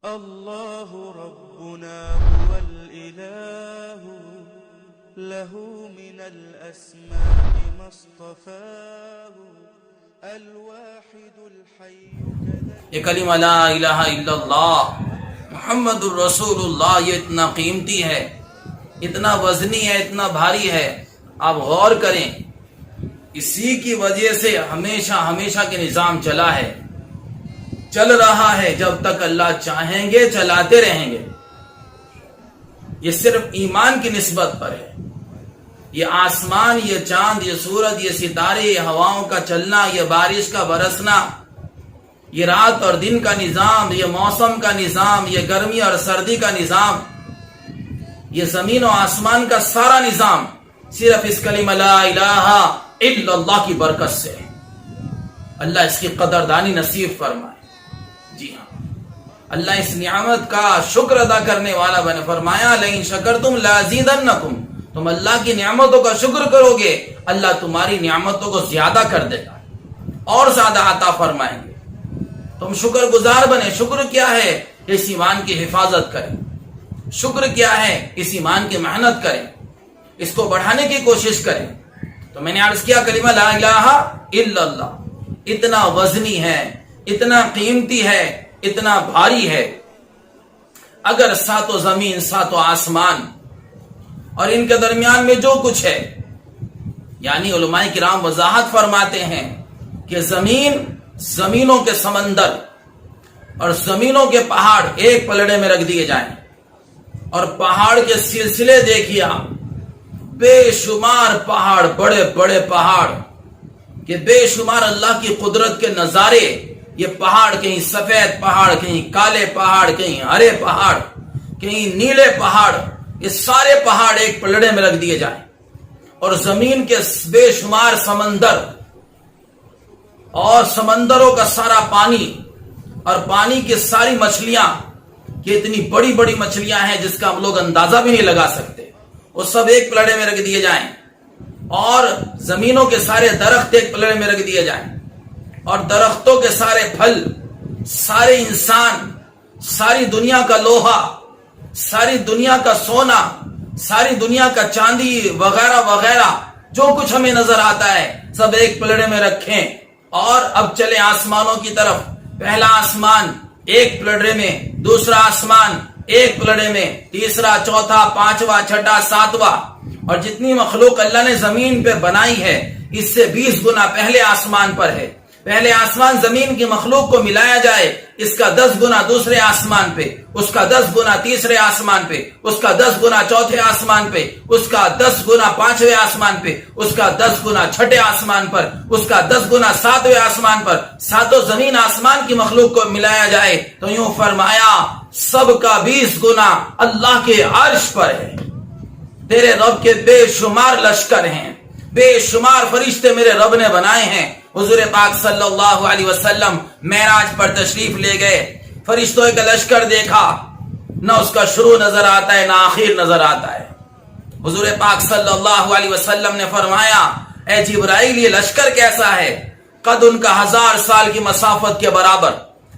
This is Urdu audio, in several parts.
الله ربنا هو الإله له من الأسماء ما اصطفاه الواحد الحي یہ کلمہ لا الہ الا اللہ محمد الرسول اللہ یہ اتنا قیمتی ہے، اتنا وزنی ہے، اتنا بھاری ہے. آپ غور کریں، اسی کی وجہ سے ہمیشہ کے نظام چلا ہے، چل رہا ہے، جب تک اللہ چاہیں گے چلاتے رہیں گے. یہ صرف ایمان کی نسبت پر ہے. یہ آسمان، یہ چاند، یہ سورج، یہ ستارے، یہ ہواؤں کا چلنا، یہ بارش کا برسنا، یہ رات اور دن کا نظام، یہ موسم کا نظام، یہ گرمی اور سردی کا نظام، یہ زمین و آسمان کا سارا نظام صرف اس کلمہ لا الہ الا اللہ کی برکت سے. اللہ اس کی قدردانی نصیب فرمائے. جی ہاں، اللہ اس نعمت کا شکر ادا کرنے والا بنے. فرمایا لئن شکرتم لازیدنکم، تم اللہ کی نعمتوں کا شکر کرو گے، اللہ تمہاری نعمتوں کو زیادہ کر دے گا اور زیادہ عطا فرمائیں گے. تم شکر گزار بنے. شکر کیا ہے؟ اس ایمان کی حفاظت کریں. شکر کیا ہے؟ اس ایمان کی محنت کریں، اس کو بڑھانے کی کوشش کریں. تو میں نے عرض کیا کلمہ لا الہ الا اللہ اتنا وزنی ہے، اتنا قیمتی ہے، اتنا بھاری ہے. اگر ساتوں زمین، ساتوں آسمان اور ان کے درمیان میں جو کچھ ہے، یعنی علماء کرام وضاحت فرماتے ہیں کہ زمینوں کے سمندر اور زمینوں کے پہاڑ ایک پلڑے میں رکھ دیے جائیں اور پہاڑ کے سلسلے دیکھیے آپ، بے شمار پہاڑ، بڑے بڑے پہاڑ کہ بے شمار اللہ کی قدرت کے نظارے. یہ پہاڑ کہیں سفید پہاڑ، کہیں کالے پہاڑ، کہیں ہرے پہاڑ، کہیں نیلے پہاڑ، یہ سارے پہاڑ ایک پلڑے میں رکھ دیے جائیں اور زمین کے بے شمار سمندر اور سمندروں کا سارا پانی اور پانی کی ساری مچھلیاں، کہ اتنی بڑی بڑی مچھلیاں ہیں جس کا ہم لوگ اندازہ بھی نہیں لگا سکتے، وہ سب ایک پلڑے میں رکھ دیے جائیں. اور زمینوں کے سارے درخت ایک پلڑے میں رکھ دیے جائیں اور درختوں کے سارے پھل، سارے انسان، ساری دنیا کا لوہا، ساری دنیا کا سونا، ساری دنیا کا چاندی وغیرہ وغیرہ جو کچھ ہمیں نظر آتا ہے سب ایک پلڑے میں رکھیں. اور اب چلے آسمانوں کی طرف. پہلا آسمان ایک پلڑے میں، دوسرا آسمان ایک پلڑے میں، تیسرا، چوتھا، پانچواں، چھٹا، ساتواں، اور جتنی مخلوق اللہ نے زمین پہ بنائی ہے اس سے 20 گنا پہلے آسمان پر ہے. پہلے آسمان زمین کی مخلوق کو ملایا جائے، اس کا 10 گنا دوسرے آسمان پہ، اس کا 10 گنا تیسرے آسمان پہ، اس کا 10 گنا چوتھے آسمان پہ، اس کا 10 گنا پانچویں آسمان پہ، اس کا 10 گنا چھٹے آسمان پر، اس کا 10 گنا ساتویں آسمان پر. ساتوں زمین آسمان کی مخلوق کو ملایا جائے تو یوں فرمایا سب کا 20 گنا اللہ کے عرش پر ہے. تیرے رب کے بے شمار لشکر ہیں، بے شمار فرشتے میرے رب نے بنائے ہیں. حضور پاک صلی اللہ علیہ وسلم معراج پر تشریف لے گئے، فرشتوں کا لشکر دیکھا، نہ اس کا شروع نظر آتا ہے نہ آخر نظر آتا ہے. حضور پاک صلی اللہ علیہ وسلم نے فرمایا اے جبرائیل یہ لشکر کیسا ہے؟ قد ان کا 1000 سال کی مسافت کے برابر.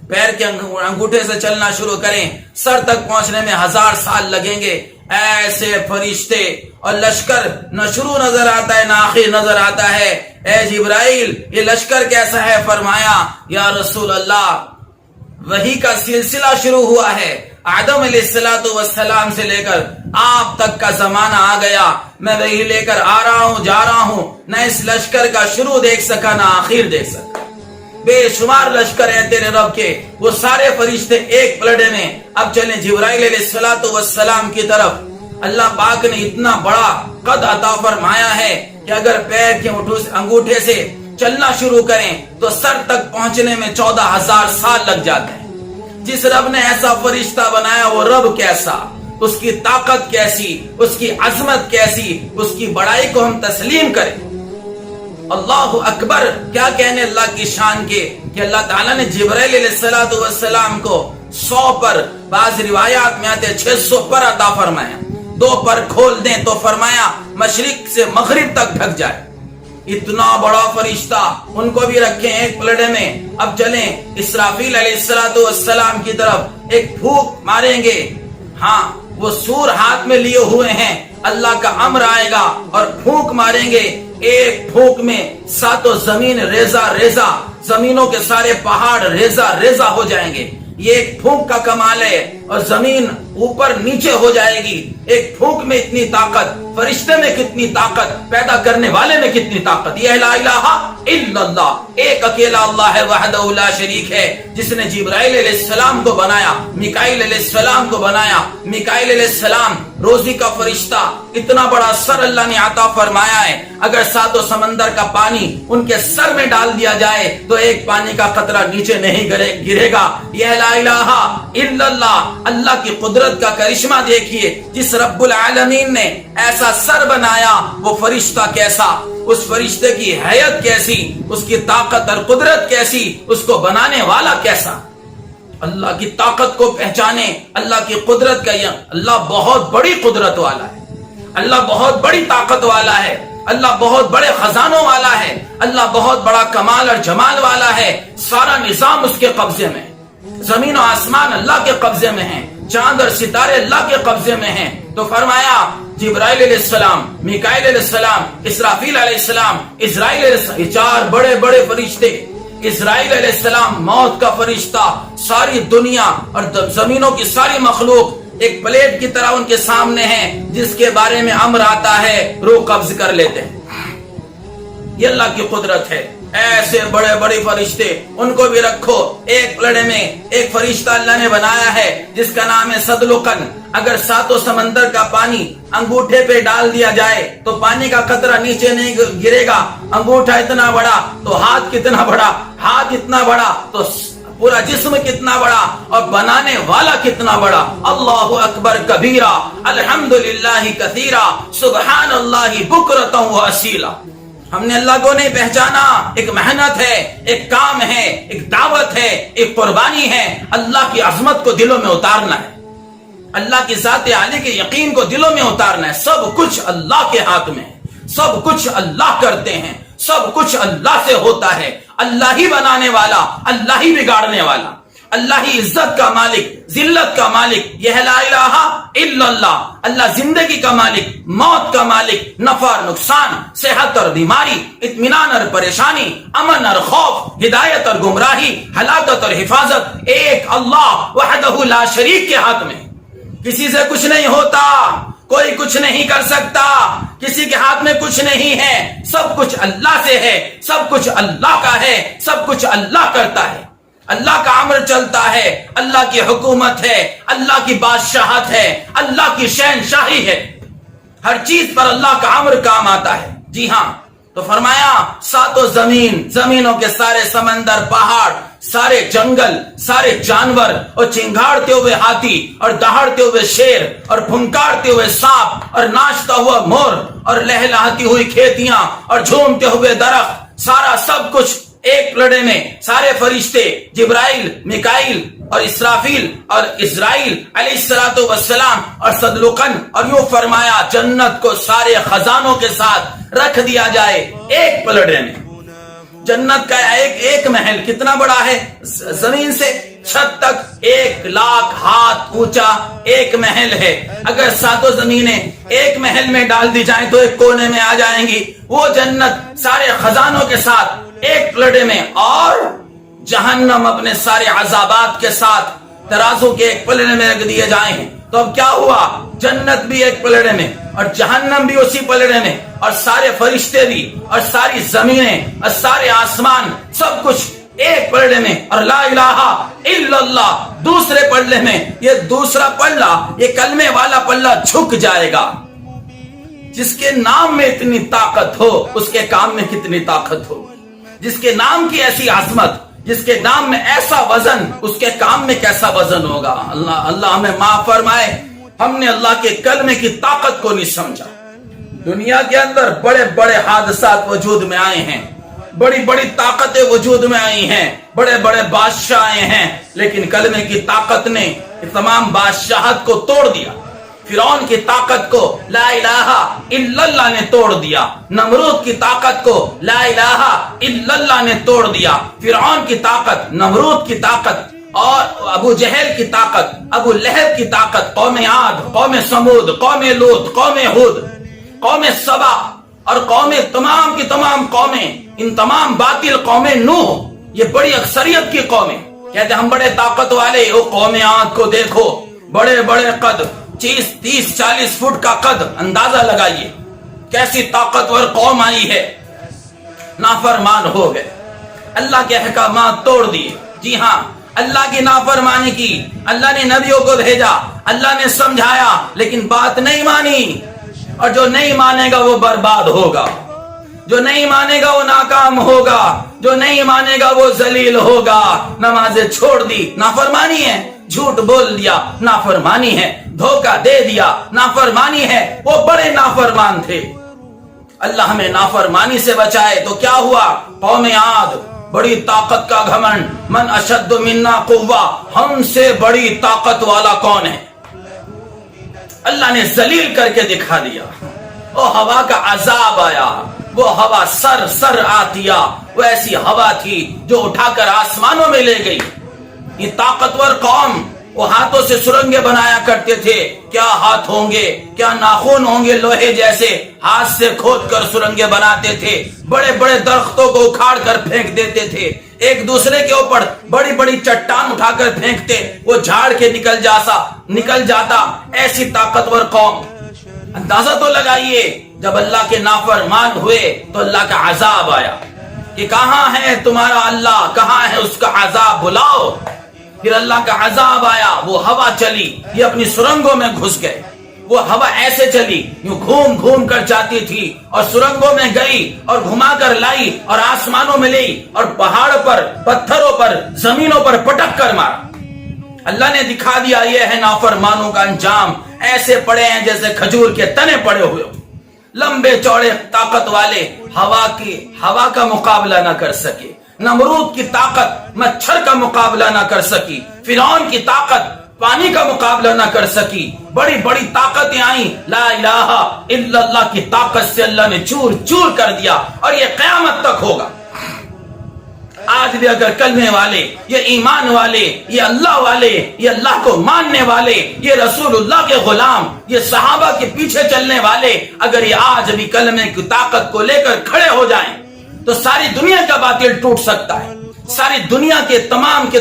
پیر کے انگوٹھے سے چلنا شروع کریں، سر تک پہنچنے میں 1000 سال لگیں گے. ایسے فرشتے اور لشکر نہ شروع نظر آتا ہے نہ آخر نظر آتا ہے. اے جبرائیل یہ لشکر کیسا ہے؟ فرمایا یا رسول اللہ وحی کا سلسلہ شروع ہوا ہے، آدم علیہ السلام سے لے کر آپ تک کا زمانہ آ گیا، میں وحی لے کر آ رہا ہوں، جا رہا ہوں، نہ اس لشکر کا شروع دیکھ سکا نہ آخر دیکھ سکا. بے شمار لشکر ہے تیرے رب کے، وہ سارے فرشتے ایک پلڑے میں. اب چلیں جبرائیل علیہ السلام کی طرف. اللہ پاک نے اتنا بڑا قد عطا فرمایا ہے کہ اگر پیر کے انگوٹھے سے چلنا شروع کریں تو سر تک پہنچنے میں 14,000 سال لگ جاتے ہیں. جس رب نے ایسا فرشتہ بنایا وہ رب کیسا، اس کی طاقت کیسی، اس کی عظمت کیسی، اس کی بڑائی کو ہم تسلیم کریں. اللہ اکبر. کیا کہنے اللہ کی شان کے کہ اللہ تعالیٰ نے جبرائیل علیہ السلام کو 100 پر، بعض روایات میں آتے 600 پر عطا فرمایا. 2 پر کھول دیں تو فرمایا مشرق سے مغرب تک ڈھک جائے. اتنا بڑا فرشتہ، ان کو بھی رکھیں ایک پلڑے میں. اب چلیں اسرافیل علیہ السلام کی طرف ایک پھونک ماریں گے. ہاں وہ سور ہاتھ میں لیے ہوئے ہیں، اللہ کا امر آئے گا اور پھونک ماریں گے. ایک پھونک میں ساتوں زمین ریزہ ریزہ، زمینوں کے سارے پہاڑ ریزہ ریزہ ہو جائیں گے. یہ ایک پھونک کا کمال ہے. اور زمین اوپر نیچے ہو جائے گی. ایک پھونک میں اتنی طاقت، فرشتے میں کتنی طاقت، پیدا کرنے والے میں کتنی طاقت. یہ لا الہ الا اللہ، ایک اکیلا اللہ ہے، وحدہ لا شریک ہے، جس نے جبرائیل علیہ السلام کو بنایا، میکائیل علیہ السلام کو بنایا. میکائیل علیہ السلام روزی کا فرشتہ، اتنا بڑا سر اللہ نے عطا فرمایا ہے. اگر ساتوں سمندر کا پانی ان کے سر میں ڈال دیا جائے تو ایک پانی کا قطرہ نیچے نہیں گرے گا. یہ لا الہ الا اللہ، اللہ کی قدرت کا کرشمہ دیکھیے. جس رب العالمین نے ایسا سر بنایا، وہ فرشتہ کیسا، اس فرشتے کی حیت کیسی، اس کی طاقت اور قدرت کیسی، اس کو بنانے والا کیسا. اللہ کی طاقت کو پہچانے، اللہ کی قدرت کا. اللہ بہت بڑی قدرت والا ہے، اللہ بہت بڑی طاقت والا ہے، اللہ بہت بڑے خزانوں والا ہے، اللہ بہت بڑا کمال اور جمال والا ہے. سارا نظام اس کے قبضے میں، زمین و آسمان اللہ کے قبضے میں ہیں، چاند اور ستارے اللہ کے قبضے میں ہیں. تو فرمایا جبرائیل علیہ السلام، میکائیل علیہ السلام، اسرافیل علیہ السلام، اسرائیل علیہ السلام، یہ چار بڑے بڑے فرشتے. اسرائیل علیہ السلام موت کا فرشتہ، ساری دنیا اور زمینوں کی ساری مخلوق ایک پلیٹ کی طرح ان کے سامنے ہے، جس کے بارے میں امر آتا ہے روح قبض کر لیتے ہیں. یہ اللہ کی قدرت ہے. ایسے بڑے بڑے فرشتے، ان کو بھی رکھو ایک پلڑے میں. ایک فرشتہ اللہ نے بنایا ہے جس کا نام ہے صدلقن. اگر ساتوں سمندر کا پانی انگوٹھے پہ ڈال دیا جائے تو پانی کا قطرہ نیچے نہیں گرے گا. انگوٹھا اتنا بڑا تو ہاتھ کتنا بڑا، ہاتھ اتنا بڑا تو پورا جسم کتنا بڑا، اور بنانے والا کتنا بڑا. اللہ اکبر کبیرہ، الحمدللہ کثیرہ، سبحان اللہ بکرۃ و اصیلا. ہم نے اللہ کو نہیں پہچانا. ایک محنت ہے، ایک کام ہے، ایک دعوت ہے، ایک قربانی ہے. اللہ کی عظمت کو دلوں میں اتارنا ہے، اللہ کی ذات عالی کے یقین کو دلوں میں اتارنا ہے. سب کچھ اللہ کے ہاتھ میں ہے، سب کچھ اللہ کرتے ہیں، سب کچھ اللہ سے ہوتا ہے. اللہ ہی بنانے والا، اللہ ہی بگاڑنے والا، اللہ ہی عزت کا مالک، ذلت کا مالک. یہ لا الہ الا اللہ. اللہ زندگی کا مالک، موت کا مالک، نفع اور نقصان، صحت اور بیماری، اطمینان اور پریشانی، امن اور خوف، ہدایت اور گمراہی، ہلاکت اور حفاظت، ایک اللہ وحدہ لا شریک کے ہاتھ میں. کسی سے کچھ نہیں ہوتا، کوئی کچھ نہیں کر سکتا، کسی کے ہاتھ میں کچھ نہیں ہے. سب کچھ اللہ سے ہے، سب کچھ اللہ کا ہے، سب کچھ اللہ کرتا ہے. اللہ کا امر چلتا ہے، اللہ کی حکومت ہے، اللہ کی بادشاہت ہے، اللہ کی شہنشاہی ہے. ہر چیز پر اللہ کا امر کام آتا ہے. جی ہاں، تو فرمایا ساتوں زمینوں کے سارے سمندر، پہاڑ، سارے جنگل، سارے جانور، اور چنگھاڑتے ہوئے ہاتھی، اور دہاڑتے ہوئے شیر، اور پھنکارتے ہوئے سانپ، اور ناچتا ہوا مور، اور لہلہاتی ہوئی کھیتیاں، اور جھومتے ہوئے درخت، سارا سب کچھ ایک پلڑے میں. سارے فرشتے جبرائیل، میکائیل اور اسرافیل اور اسرائیل علیہ السلام اور صدلقن. اور یوں فرمایا جنت کو سارے خزانوں کے ساتھ رکھ دیا جائے ایک پلڑے میں. جنت کا ایک محل کتنا بڑا ہے، زمین سے چھت تک 1,00,000 ہاتھ اونچا ایک محل ہے. اگر ساتوں زمینیں ایک محل میں ڈال دی جائیں تو ایک کونے میں آ جائیں گی. وہ جنت سارے خزانوں کے ساتھ ایک پلڑے میں، اور جہنم اپنے سارے عذابات کے ساتھ ترازو کے ایک پلڑے میں رکھ دیے جائیں ہیں. تو اب کیا ہوا، جنت بھی ایک پلڑے میں اور جہنم بھی اسی پلڑے میں، اور سارے فرشتے بھی، اور ساری زمینیں اور سارے آسمان، سب کچھ ایک پلڑے میں. اور لا الہ الا اللہ دوسرے پلڑے میں. یہ دوسرا پلڑا، یہ کلمے والا پلڑا جھک جائے گا. جس کے نام میں اتنی طاقت ہو اس کے کام میں کتنی طاقت ہو، جس کے نام کی ایسی عظمت، جس کے نام میں ایسا وزن، اس کے کام میں کیسا وزن ہوگا. اللہ ہمیں معاف فرمائے. ہم نے اللہ کے کلمے کی طاقت کو نہیں سمجھا. دنیا کے اندر بڑے بڑے حادثات وجود میں آئے ہیں، بڑی بڑی طاقتیں وجود میں آئی ہیں، بڑے بڑے بادشاہ آئے ہیں، لیکن کلمے کی طاقت نے تمام بادشاہت کو توڑ دیا. فرعون کی طاقت کو لا الہ الا اللہ نے توڑ دیا، نمرود کی طاقت کو لا الہ الا اللہ نے توڑ دیا، فرعون کی طاقت، نمرود کی طاقت اور ابو جہل کی طاقت، ابو لہب کی طاقت، قوم عاد، قوم سمود، قوم لوط، قوم ہود، قوم سبا اور قوم تمام کی تمام قومیں، ان تمام باطل قوم نوح، یہ بڑی اکثریت کی قومیں کہتے ہم بڑے طاقت والے، وہ قوم عاد کو دیکھو، بڑے بڑے قد، 30-40 فٹ کا قد، اندازہ لگائیے کیسی طاقتور قوم آئی ہے، نافرمان ہو گئے، اللہ کے احکامات توڑ دیے۔ جی ہاں، اللہ کی نافرمانی کی، اللہ نے نبیوں کو بھیجا، اللہ نے سمجھایا، لیکن بات نہیں مانی، اور جو نہیں مانے گا وہ برباد ہوگا، جو نہیں مانے گا وہ ناکام ہوگا، جو نہیں مانے گا وہ ذلیل ہوگا۔ نمازیں چھوڑ دی، نافرمانی ہے، جھوٹ بول دیا، نافرمانی ہے، دھوکہ دے دیا، نافرمانی ہے، وہ بڑے نافرمان تھے۔ اللہ ہمیں نافرمانی سے بچائے۔ تو کیا ہوا؟ قوم عاد، بڑی طاقت کا گھمنڈ، من اشد منا قوہ، ہم سے بڑی طاقت والا کون ہے؟ اللہ نے ذلیل کر کے دکھا دیا۔ وہ ہوا کا عذاب آیا، وہ ہوا سر آتیا، وہ ایسی ہوا تھی جو اٹھا کر آسمانوں میں لے گئی۔ یہ طاقتور قوم، وہ ہاتھوں سے سرنگیں بنایا کرتے تھے، کیا ہاتھ ہوں گے، کیا ناخن ہوں گے لوہے جیسے، ہاتھ سے کھود کر سرنگیں بناتے تھے، بڑے بڑے درختوں کو اکھاڑ کر پھینک دیتے تھے، ایک دوسرے کے اوپر بڑی بڑی چٹان اٹھا کر پھینکتے، وہ جھاڑ کے نکل جاتا۔ ایسی طاقتور قوم، اندازہ تو لگائیے، جب اللہ کے نافرمان ہوئے تو اللہ کا عذاب آیا کہ کہاں ہے تمہارا اللہ، کہاں ہے اس کا عذاب، بلاؤ۔ پھر اللہ کا عذاب آیا، وہ ہوا چلی، یہ اپنی سرنگوں میں گھس گئے۔ وہ ہوا ایسے چلی، یوں گھوم گھوم کر جاتی تھی اور سرنگوں میں گئی اور گھما کر لائی اور آسمانوں میں لی اور پہاڑ پر، پتھروں پر، زمینوں پر پٹک کر مارا۔ اللہ نے دکھا دیا یہ ہے نافرمانوں کا انجام، ایسے پڑے ہیں جیسے کھجور کے تنے پڑے ہوئے، لمبے چوڑے طاقت والے، ہوا کا مقابلہ نہ کر سکے، نمرود کی طاقت مچھر کا مقابلہ نہ کر سکی، فرعون کی طاقت پانی کا مقابلہ نہ کر سکی، بڑی بڑی طاقتیں آئیں، لا الہ الا اللہ کی طاقت سے اللہ نے چور چور کر دیا، اور یہ قیامت تک ہوگا۔ آج بھی اگر کلمے والے، یہ ایمان والے، یہ اللہ والے، یہ اللہ کو ماننے والے، یہ رسول اللہ کے غلام، یہ صحابہ کے پیچھے چلنے والے، اگر یہ آج بھی کلمے کی طاقت کو لے کر کھڑے ہو جائیں تو ساری دنیا کا باطل ٹوٹ سکتا ہے، ساری دنیا کے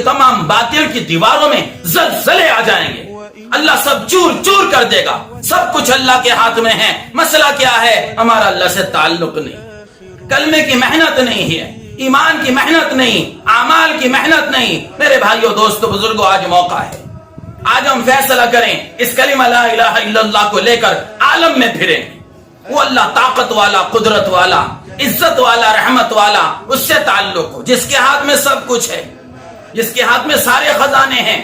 تمام باطل کی دیواروں میں زلزلے آ جائیں گے، اللہ سب چور چور کر دے گا، سب کچھ اللہ کے ہاتھ میں ہے۔ مسئلہ کیا ہے؟ ہمارا اللہ سے تعلق نہیں، کلمے کی محنت نہیں ہے، ایمان کی محنت نہیں، اعمال کی محنت نہیں۔ میرے بھائیوں، دوستو، بزرگوں، آج موقع ہے، آج ہم فیصلہ کریں، اس کلمہ لا الہ الا اللہ کو لے کر عالم میں پھریں۔ وہ اللہ طاقت والا، قدرت والا، عزت والا، رحمت والا، اس سے تعلق ہو، جس کے ہاتھ میں سب کچھ ہے، جس کے ہاتھ میں سارے خزانے ہیں۔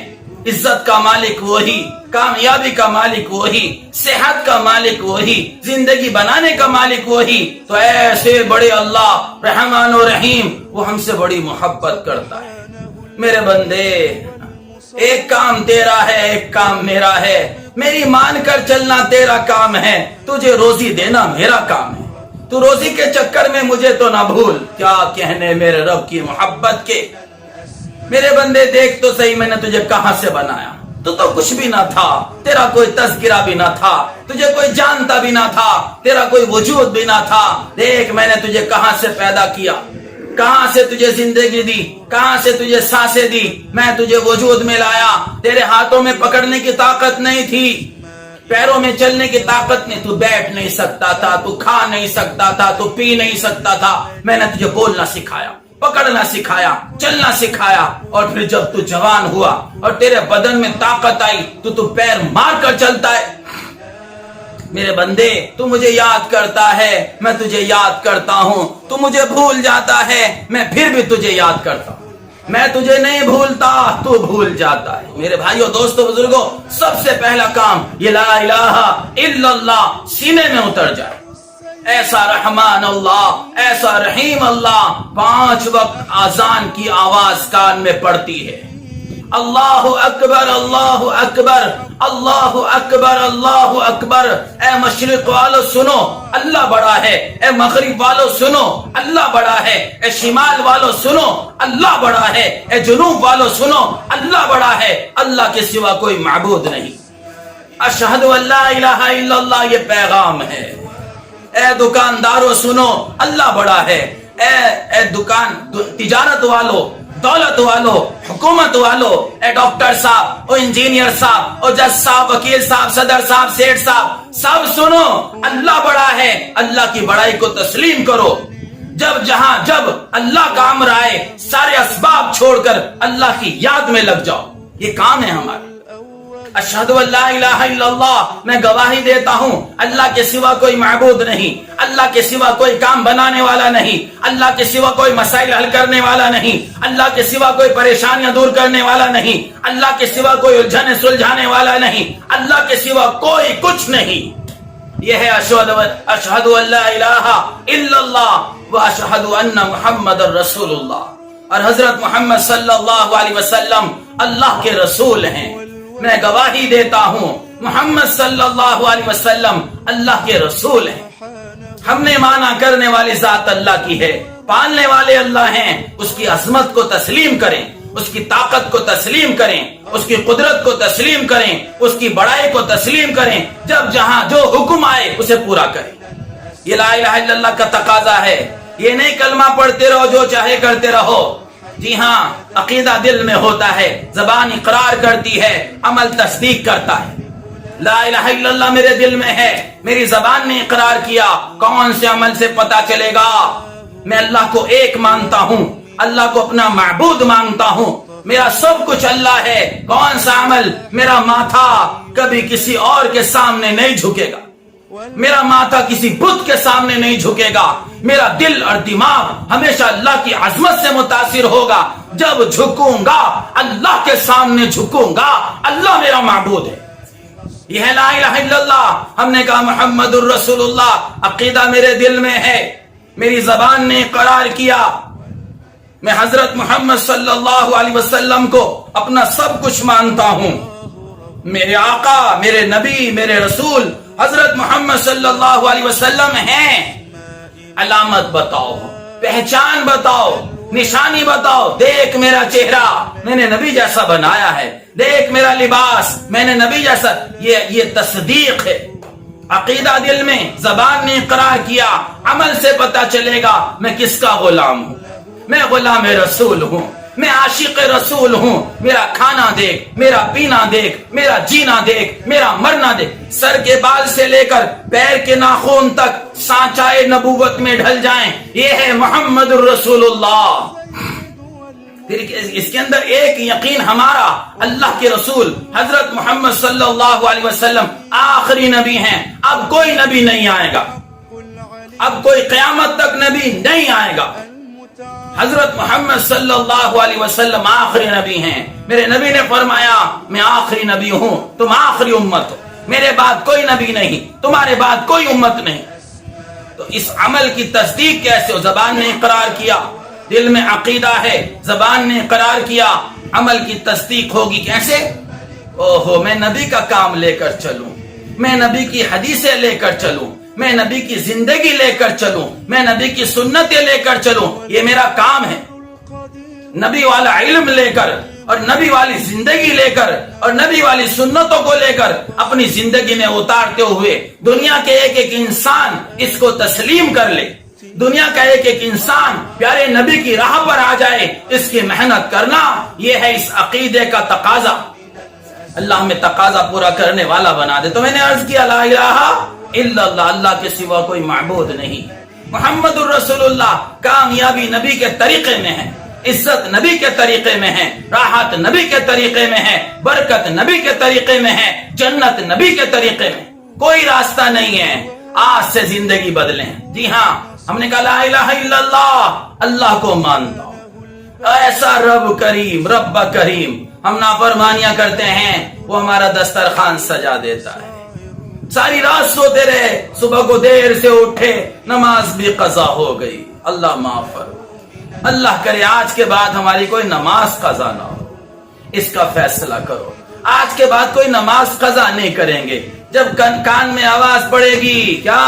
عزت کا مالک وہی، کامیابی کا مالک وہی، صحت کا مالک وہی، زندگی بنانے کا مالک وہی۔ تو ایسے بڑے اللہ رحمان و رحیم، وہ ہم سے بڑی محبت کرتا ہے۔ میرے بندے، ایک کام تیرا ہے، ایک کام میرا ہے، میری مان کر چلنا تیرا کام ہے، تجھے روزی دینا میرا کام ہے، تو روزی کے چکر میں مجھے تو نہ بھول۔ کیا کہنے میرے رب کی محبت کے، میرے بندے دیکھ تو صحیح، میں نے تجھے کہاں سے بنایا، تو کچھ بھی نہ تھا، تیرا کوئی تذکرہ بھی نہ تھا، تجھے کوئی جانتا بھی نہ تھا، تیرا کوئی وجود بھی نہ تھا۔ دیکھ میں نے تجھے کہاں سے پیدا کیا، کہاں سے تجھے زندگی دی، کہاں سے تجھے سانسیں دی، میں تجھے وجود میں لایا۔ تیرے ہاتھوں میں پکڑنے کی طاقت نہیں تھی، پیروں میں چلنے کی طاقت نہیں، تو بیٹھ نہیں سکتا تھا، تو کھا نہیں سکتا تھا، تو پی نہیں سکتا تھا، میں نے تجھے بولنا سکھایا، پکڑنا سکھایا، چلنا سکھایا، اور پھر جب تو جوان ہوا اور تیرے بدن میں طاقت آئی تو پیر مار کر چلتا ہے۔ میرے بندے، تو مجھے یاد کرتا ہے، میں تجھے یاد کرتا ہوں، تو مجھے بھول جاتا ہے، میں پھر بھی تجھے یاد کرتا ہوں، میں تجھے نہیں بھولتا، تو بھول جاتا ہے۔ میرے بھائیوں، دوستوں، بزرگوں، سب سے پہلا کام یہ لا الہ الا اللہ سینے میں اتر جائے۔ ایسا رحمان اللہ، ایسا رحیم اللہ 5 وقت اذان کی آواز کان میں پڑتی ہے، اللہ اکبر اللہ اکبر اللہ اکبر اللہ اکبر۔ اے مشرق والو سنو اللہ بڑا ہے، اے مغرب والو سنو اللہ بڑا ہے، اے شمال والو سنو اللہ بڑا ہے، اے جنوب والو سنو اللہ بڑا ہے، اللہ کے سوا کوئی معبود نہیں۔ اشہد ان لا الہ الا اللہ، یہ پیغام ہے۔ اے دکانداروں سنو اللہ بڑا ہے، اے دکان تجارت والو، دولت والو، حکومت والو، اے ڈاکٹر صاحب، او انجینئر صاحب، او جج صاحب، وکیل صاحب، صدر صاحب، سیٹ صاحب، سب سنو اللہ بڑا ہے، اللہ کی بڑائی کو تسلیم کرو۔ جب اللہ کا امر آئے سارے اسباب چھوڑ کر اللہ کی یاد میں لگ جاؤ، یہ کام ہے ہمارا۔ اشہد ان لا الہ الا اللہ، میں گواہی دیتا ہوں اللہ کے سوا کوئی معبود نہیں، اللہ کے سوا کوئی کام بنانے والا نہیں، اللہ کے سوا کوئی مسائل حل کرنے والا نہیں، اللہ کے سوا کوئی پریشانیاں دور کرنے والا نہیں، اللہ کے سوا کوئی الجھن سلجھانے والا نہیں، اللہ کے سوا کوئی کچھ نہیں۔ یہ ہے اشہد ان لا الہ الا اللہ و اشہد ان محمد رسول اللہ، اور حضرت محمد صلی اللہ علیہ وسلم اللہ کے رسول ہیں۔ میں گواہی دیتا ہوں محمد صلی اللہ علیہ وسلم اللہ کے رسول ہیں۔ ہم نے مانا کرنے والی ذات اللہ کی ہے، پالنے والے اللہ ہیں، اس کی عظمت کو تسلیم کریں، اس کی طاقت کو تسلیم کریں، اس کی قدرت کو تسلیم کریں، اس کی بڑائی کو تسلیم کریں، جب جہاں جو حکم آئے اسے پورا کریں۔ یہ لا الہ الا اللہ کا تقاضا ہے، یہ نہیں کلمہ پڑھتے رہو جو چاہے کرتے رہو۔ جی ہاں، عقیدہ دل میں ہوتا ہے، زبان اقرار کرتی ہے، عمل تصدیق کرتا ہے۔ لا الہ الا اللہ میرے دل میں ہے، میری زبان نے اقرار کیا، کون سے عمل سے پتا چلے گا؟ میں اللہ کو ایک مانتا ہوں، اللہ کو اپنا معبود مانتا ہوں، میرا سب کچھ اللہ ہے، کون سا عمل؟ میرا ماتھا کبھی کسی اور کے سامنے نہیں جھکے گا، میرا ماتھا کسی بت کے سامنے نہیں جھکے گا، میرا دل اور دماغ ہمیشہ اللہ کی عظمت سے متاثر ہوگا۔ جب جھکوں گا اللہ کے سامنے جھکوں گا، اللہ میرا معبود ہے۔ یہ ہے لا الہ الا اللہ۔ ہم نے کہا محمد الرسول اللہ، عقیدہ میرے دل میں ہے، میری زبان نے اقرار کیا، میں حضرت محمد صلی اللہ علیہ وسلم کو اپنا سب کچھ مانتا ہوں۔ میرے آقا، میرے نبی، میرے رسول حضرت محمد صلی اللہ علیہ وسلم ہیں۔ علامت بتاؤ، پہچان بتاؤ، نشانی بتاؤ۔ دیکھ میرا چہرہ، میں نے نبی جیسا بنایا ہے، دیکھ میرا لباس، میں نے نبی جیسا۔ یہ تصدیق ہے، عقیدہ دل میں، زبان نے اقرار کیا، عمل سے پتا چلے گا میں کس کا غلام ہوں۔ میں غلام رسول ہوں، میں عاشق رسول ہوں۔ میرا کھانا دیکھ، میرا پینا دیکھ، میرا جینا دیکھ، میرا مرنا دیکھ۔ سر کے بال سے لے کر پیر کے ناخن تک سانچائے نبوت میں ڈھل جائیں، یہ ہے محمد الرسول اللہ۔ پھر اس کے اندر ایک یقین ہمارا، اللہ کے رسول حضرت محمد صلی اللہ علیہ وسلم آخری نبی ہیں، اب کوئی نبی نہیں آئے گا، اب کوئی قیامت تک نبی نہیں آئے گا۔ حضرت محمد صلی اللہ علیہ وسلم آخری نبی ہیں۔ میرے نبی نے فرمایا میں آخری نبی ہوں، تم آخری امت ہو، میرے بعد کوئی نبی نہیں، تمہارے بعد کوئی امت نہیں۔ تو اس عمل کی تصدیق کیسے ہو؟ زبان نے اقرار کیا، دل میں عقیدہ ہے، زبان نے اقرار کیا، عمل کی تصدیق ہوگی کیسے؟ اوہو، میں نبی کا کام لے کر چلوں، میں نبی کی حدیثیں لے کر چلوں، میں نبی کی زندگی لے کر چلوں، میں نبی کی سنتیں لے کر چلوں، یہ میرا کام ہے۔ نبی والا علم لے کر اور نبی والی زندگی لے کر اور نبی والی سنتوں کو لے کر اپنی زندگی میں اتارتے ہوئے دنیا کے ایک ایک انسان اس کو تسلیم کر لے، دنیا کا ایک ایک انسان پیارے نبی کی راہ پر آ جائے، اس کی محنت کرنا، یہ ہے اس عقیدے کا تقاضا۔ اللہ ہمیں تقاضا پورا کرنے والا بنا دے۔ تو میں نے عرض کیا لا الہ الا اللہ، اللہ کے سوا کوئی معبود نہیں۔ محمد الرسول اللہ، کامیابی نبی کے طریقے میں ہے، عزت نبی کے طریقے میں ہے، راحت نبی کے طریقے میں ہے، برکت نبی کے طریقے میں ہے، جنت نبی کے طریقے میں، کوئی راستہ نہیں ہے۔ آج سے زندگی بدلیں۔ جی ہاں، ہم نے کہا لا الہ الا اللہ، اللہ کو مانتا ہوں، ایسا رب کریم، رب کریم۔ ہم نافرمانیاں کرتے ہیں، وہ ہمارا دسترخوان سجا دیتا ہے، ساری رات سوتے رہے، صبح کو دیر سے اٹھے، نماز بھی قضا ہو گئی۔ اللہ معاف فرمائے، اللہ کرے آج کے بعد ہماری کوئی نماز قضا نہ ہو۔ اس کا فیصلہ کرو. آج کے بعد کوئی نماز قضا نہیں کریں گے. جب کان میں آواز پڑے گی کیا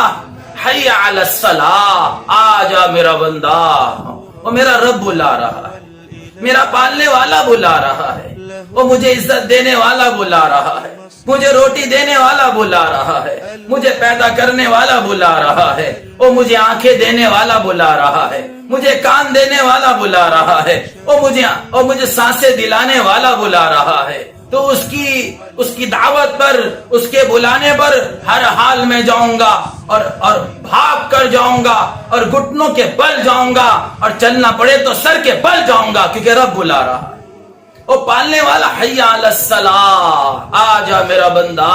حی علی الصلاۃ، آ جا میرا بندہ، وہ میرا رب بلا رہا ہے، میرا پالنے والا بلا رہا ہے، وہ مجھے عزت دینے والا بلا رہا ہے، مجھے روٹی دینے والا بلا رہا ہے، مجھے پیدا کرنے والا بلا رہا ہے، وہ مجھے آنکھیں دینے والا بلا رہا ہے، مجھے کان دینے والا بلا رہا ہے، وہ مجھے سانسیں دلانے والا بلا رہا ہے. تو اس کی دعوت پر، اس کے بلانے پر ہر حال میں جاؤں گا اور بھاگ کر جاؤں گا اور گھٹنوں کے بل جاؤں گا اور چلنا پڑے تو سر کے بل جاؤں گا، کیونکہ رب بلا رہا ہے. وہ پالنے والا حی علی الصلاۃ، آ جا میرا بندہ.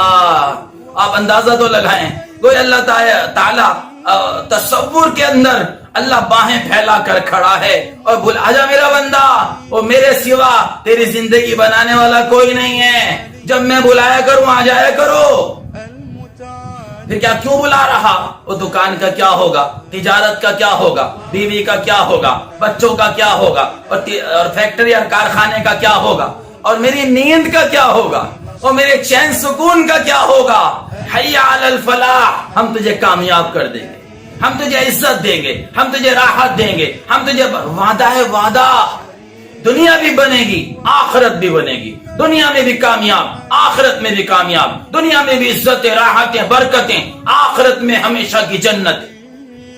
آپ اندازہ تو لگائیں، کوئی اللہ تعالی تصور کے اندر اللہ باہیں پھیلا کر کھڑا ہے اور بول آ جا میرا بندہ، وہ میرے سوا تیری زندگی بنانے والا کوئی نہیں ہے، جب میں بلایا کروں آ جایا کرو. پھر کیوں بلا رہا؟ وہ دکان کا کیا ہوگا، تجارت کا کیا ہوگا، بیوی کا کیا ہوگا، بچوں کا کیا ہوگا، اور فیکٹری اور کارخانے کا کیا ہوگا، اور میری نیند کا کیا ہوگا، اور میرے چین سکون کا کیا ہوگا. حی علی الفلاح، ہم تجھے کامیاب کر دیں گے، ہم تجھے عزت دیں گے، ہم تجھے راحت دیں گے، ہم تجھے وعدہ ہے وعدہ، دنیا بھی بنے گی آخرت بھی بنے گی، دنیا میں بھی کامیاب آخرت میں بھی کامیاب، دنیا میں بھی عزت، راحتیں، برکتیں، آخرت میں ہمیشہ کی جنت.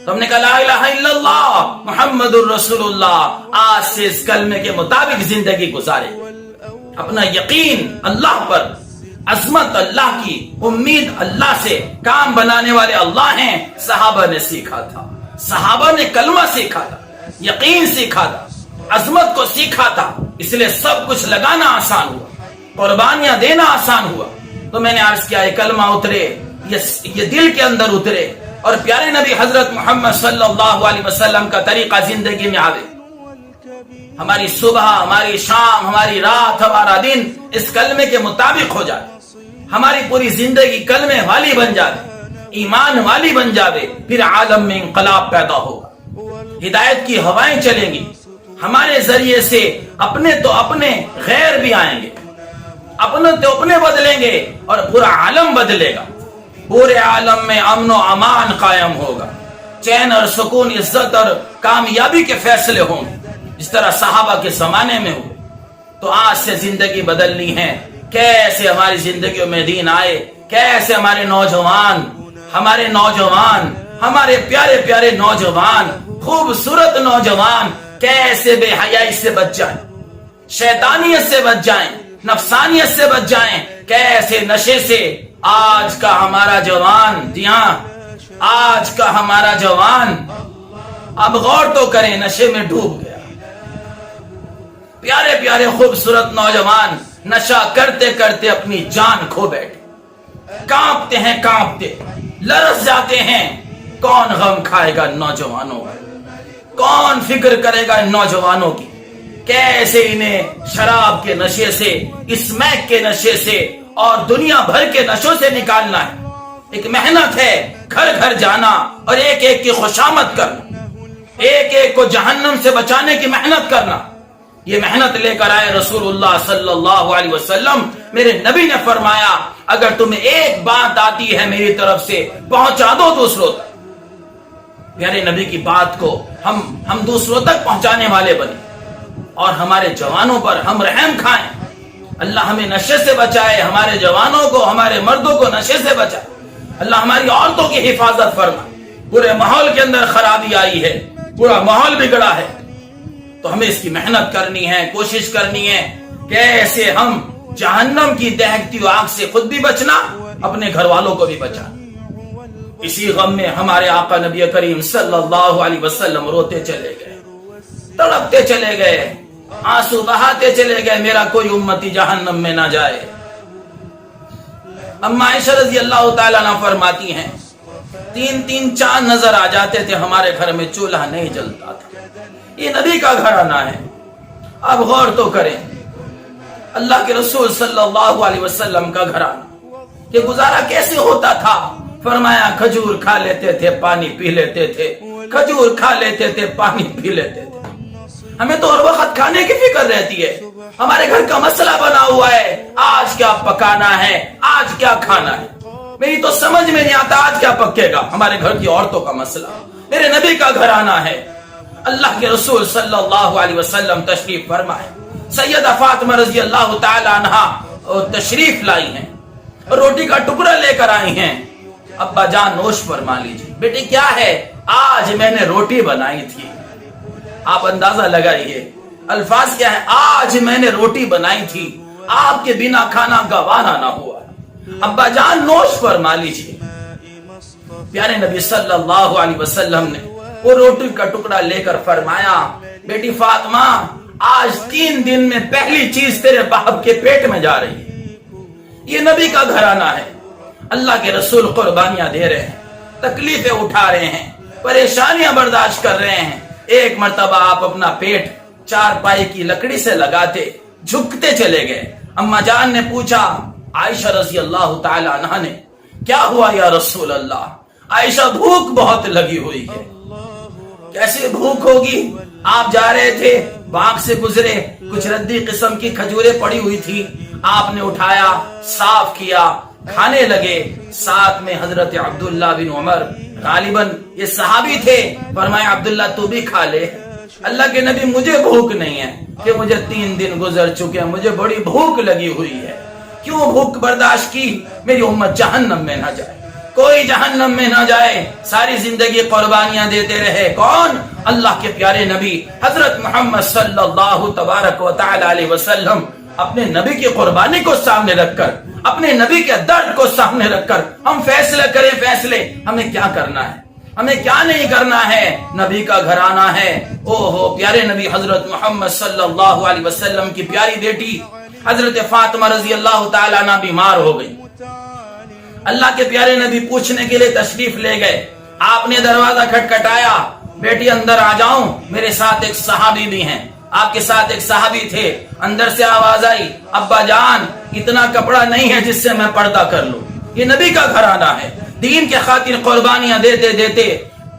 تو ہم نے کہا لا الہ الا اللہ محمد الرسول اللہ، آج سے اس کلمے کے مطابق زندگی گزارے، اپنا یقین اللہ پر، عظمت اللہ کی، امید اللہ سے، کام بنانے والے اللہ ہیں. صحابہ نے سیکھا تھا، صحابہ نے کلمہ سیکھا تھا، یقین سیکھا تھا، عظمت کو سیکھا تھا، اس لیے سب کچھ لگانا آسان ہوا، قربانیاں دینا آسان ہوا. تو میں نے عرض کیا یہ کلمہ اترے، یہ دل کے اندر اترے اور پیارے نبی حضرت محمد صلی اللہ علیہ وسلم کا طریقہ زندگی میں آوے. ہماری صبح، ہماری شام، ہماری رات، ہمارا دن اس کلمے کے مطابق ہو جائے، ہماری پوری زندگی کلمے والی بن جائے، ایمان والی بن جائے، پھر عالم میں انقلاب پیدا ہوگا، ہدایت کی ہوائیں چلیں گی. ہمارے ذریعے سے اپنے تو اپنے غیر بھی آئیں گے، اپنے تو اپنے بدلیں گے اور پورا عالم بدلے گا. پورے عالم میں امن و امان قائم ہوگا، چین اور سکون، عزت اور کامیابی کے فیصلے ہوں گے جس طرح صحابہ کے زمانے میں ہوئے. تو آج سے زندگی بدلنی ہے. کیسے ہماری زندگیوں میں دین آئے، کیسے ہمارے نوجوان، ہمارے پیارے پیارے نوجوان، خوبصورت نوجوان کیسے بے حیائی سے بچ جائیں، شیطانیت سے بچ جائیں، نفسانیت سے بچ جائیں، کیسے نشے سے. آج کا ہمارا جوان، جی ہاں آج کا ہمارا جوان، اب غور تو کریں، نشے میں ڈوب گیا. پیارے پیارے خوبصورت نوجوان نشہ کرتے کرتے اپنی جان کھو بیٹھے، کانپتے ہیں، لرز جاتے ہیں. کون غم کھائے گا نوجوانوں کا، کون فکر کرے گا ان نوجوانوں کی؟ کیسے انہیں شراب کے نشے سے، اسمیک کے نشے سے اور دنیا بھر کے نشوں سے نکالنا ہے. ایک محنت ہے، گھر گھر جانا اور ایک ایک کی خوشامد کرنا، ایک ایک کو جہنم سے بچانے کی محنت کرنا. یہ محنت لے کر آئے رسول اللہ صلی اللہ علیہ وسلم. میرے نبی نے فرمایا اگر تمہیں ایک بات آتی ہے میری طرف سے پہنچا دو دوسروں تک. پیارے نبی کی بات کو ہم دوسروں تک پہنچانے والے بنے اور ہمارے جوانوں پر ہم رحم کھائیں. اللہ ہمیں نشے سے بچائے، ہمارے جوانوں کو، ہمارے مردوں کو نشے سے بچائے. اللہ ہماری عورتوں کی حفاظت فرمائے. پورے ماحول کے اندر خرابی آئی ہے، پورا ماحول بگڑا ہے. تو ہمیں اس کی محنت کرنی ہے، کوشش کرنی ہے کیسے ہم جہنم کی دہکتی آگ سے خود بھی بچنا، اپنے گھر والوں کو بھی بچانا. اسی غم میں ہمارے آقا نبی کریم صلی اللہ علیہ وسلم روتے چلے گئے، تڑپتے چلے گئے، آنسو بہاتے چلے گئے، میرا کوئی امتی جہنم میں نہ جائے. اما عائشہ رضی اللہ تعالیٰ عنہ فرماتی ہیں 3 چاند نظر آ جاتے تھے، ہمارے گھر میں چولہا نہیں جلتا تھا. یہ نبی کا گھرانہ ہے. اب غور تو کریں، اللہ کے رسول صلی اللہ علیہ وسلم کا گھرانہ کہ گزارا کیسے ہوتا تھا. فرمایا کھجور کھا لیتے تھے، پانی پی لیتے تھے، کھجور کھا لیتے تھے، پانی پی لیتے تھے. ہمیں تو ہر وقت کھانے کی فکر رہتی ہے، ہمارے گھر کا مسئلہ بنا ہوا ہے، آج کیا پکانا ہے، آج کیا کھانا ہے۔ میری تو سمجھ میں نہیں آتا آج کیا پکے گا۔ ہمارے گھر کی عورتوں کا مسئلہ، میرے نبی کا گھرانہ ہے۔ اللہ کے رسول صلی اللہ علیہ وسلم تشریف فرمائے، سیدہ فاطمہ رضی اللہ تعالی عنہا تشریف لائی ہیں، روٹی کا ٹکڑا لے کر آئی ہیں۔ ابا جان نوش فرما لیجیے۔ بیٹی کیا ہے؟ آج میں نے روٹی بنائی تھی۔ آپ اندازہ لگائیے الفاظ کیا ہے، آج میں نے روٹی بنائی تھی، آپ کے بنا کھانا گوارا نہ ہوا۔ ابا جان نوش فرما لیجیے۔ پیارے نبی صلی اللہ علیہ وسلم نے وہ روٹی کا ٹکڑا لے کر فرمایا، بیٹی فاطمہ آج 3 دن میں پہلی چیز تیرے باپ کے پیٹ میں جا رہی ہے۔ یہ نبی کا گھرانہ ہے۔ اللہ کے رسول قربانیاں دے رہے ہیں، تکلیفیں اٹھا رہے ہیں، پریشانیاں برداشت کر رہے ہیں۔ ایک مرتبہ آپ اپنا پیٹ چارپائی کی لکڑی سے لگاتے، جھکتے چلے گئے۔ اما جان نے پوچھا عائشہ رضی اللہ تعالی عنہا نے، کیا ہوا یا رسول اللہ؟ عائشہ بھوک بہت لگی ہوئی ہے۔ کیسی بھوک ہوگی؟ آپ جا رہے تھے، باغ سے گزرے، کچھ ردی قسم کی کھجوریں پڑی ہوئی تھی، آپ نے اٹھایا، صاف کیا، کھانے لگے۔ ساتھ میں حضرت عبداللہ بن عمر، غالباً یہ صحابی تھے، فرمایا عبداللہ تو بھی کھا لے۔ اللہ کے نبی مجھے بھوک نہیں ہے کہ مجھے 3 دن گزر چکے ہیں، مجھے بڑی بھوک لگی ہوئی ہے۔ کیوں بھوک برداشت کی؟ میری امت جہنم میں نہ جائے، کوئی جہنم میں نہ جائے۔ ساری زندگی قربانیاں دیتے رہے کون؟ اللہ کے پیارے نبی حضرت محمد صلی اللہ تبارک و تعالی علیہ وسلم۔ اپنے نبی کی قربانی کو سامنے رکھ کر، اپنے نبی کے درد کو سامنے رکھ کر ہم فیصلے کریں۔ فیصلے ہمیں کیا کرنا ہے، ہمیں کیا نہیں کرنا ہے۔ نبی کا گھرانہ ہے۔ پیارے نبی حضرت محمد صلی اللہ علیہ وسلم کی پیاری بیٹی حضرت فاطمہ رضی اللہ تعالیٰ عنہ بیمار ہو گئی۔ اللہ کے پیارے نبی پوچھنے کے لیے تشریف لے گئے۔ آپ نے دروازہ کھٹکھٹایا، بیٹی اندر آ جاؤں، میرے ساتھ ایک صحابی بھی ہیں۔ آپ کے ساتھ ایک صحابی تھے۔ اندر سے آواز آئی، ابا جان اتنا کپڑا نہیں ہے جس سے میں پردہ کر لوں۔ یہ نبی کا گھرانہ ہے۔ دین کے خاطر قربانیاں دیتے دیتے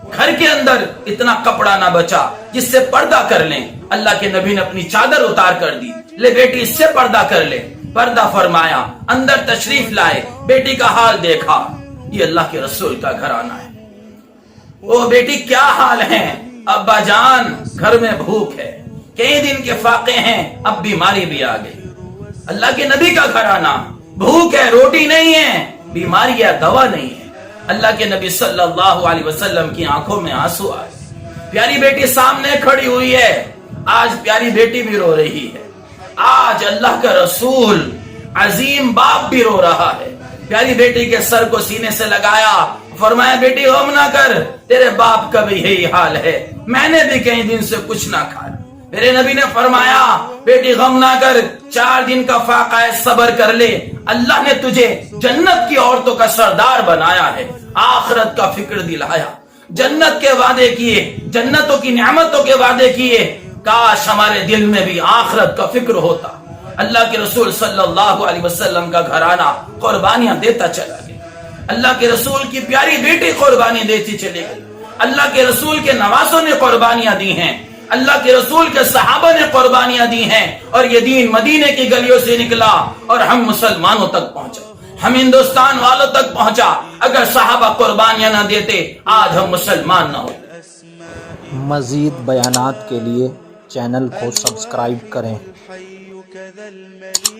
گھر کے اندر اتنا کپڑا نہ بچا جس سے پردہ کر لیں۔ اللہ کے نبی نے اپنی چادر اتار کر دی، لے بیٹی اس سے پردہ کر لے۔ پردہ فرمایا، اندر تشریف لائے، بیٹی کا حال دیکھا۔ یہ اللہ کے رسول کا گھرانہ ہے۔ او بیٹی کیا حال ہے؟ ابا جان گھر میں بھوک ہے، کئی دن کے فاقے ہیں، اب بیماری بھی آ گئی۔ اللہ کے نبی کا گھرانہ، بھوک ہے، روٹی نہیں ہے، بیماری ہے، دوا نہیں ہے۔ اللہ کے نبی صلی اللہ علیہ وسلم کی آنکھوں میں آنسو آئے۔ پیاری بیٹی سامنے کھڑی ہوئی ہے۔ آج پیاری بیٹی بھی رو رہی ہے۔ آج اللہ کا رسول عظیم باپ بھی رو رہا ہے۔ پیاری بیٹی کے سر کو سینے سے لگایا، فرمایا بیٹی غم نہ کر، تیرے باپ کا بھی یہی حال ہے، میں نے بھی کئی دن سے کچھ نہ کھایا۔ میرے نبی نے فرمایا بیٹی غم نہ کر، 4 دن کا فاقہ ہے، صبر کر لے، اللہ نے تجھے جنت کی عورتوں کا سردار بنایا ہے، آخرت کا فکر دلایا، جنت کے وعدے کیے، جنتوں کی نعمتوں کے وعدے کیے۔ کاش ہمارے دل میں بھی آخرت کا فکر ہوتا۔ اللہ کے رسول صلی اللہ علیہ وسلم کا گھرانہ قربانیاں دیتا چلا گیا۔ اللہ کے رسول کی پیاری بیٹی قربانی دیتی چلی گئی۔ اللہ کے رسول کے نواسوں نے قربانیاں دی ہیں، اللہ کے رسول کے صحابہ نے قربانیاں دی ہیں، اور یہ دین مدینے کی گلیوں سے نکلا اور ہم مسلمانوں تک پہنچا، ہم ہندوستان والوں تک پہنچا۔ اگر صحابہ قربانیاں نہ دیتے آج ہم مسلمان نہ ہوتے۔ مزید بیانات کے لیے چینل کو سبسکرائب کریں۔ الحي كذا المليك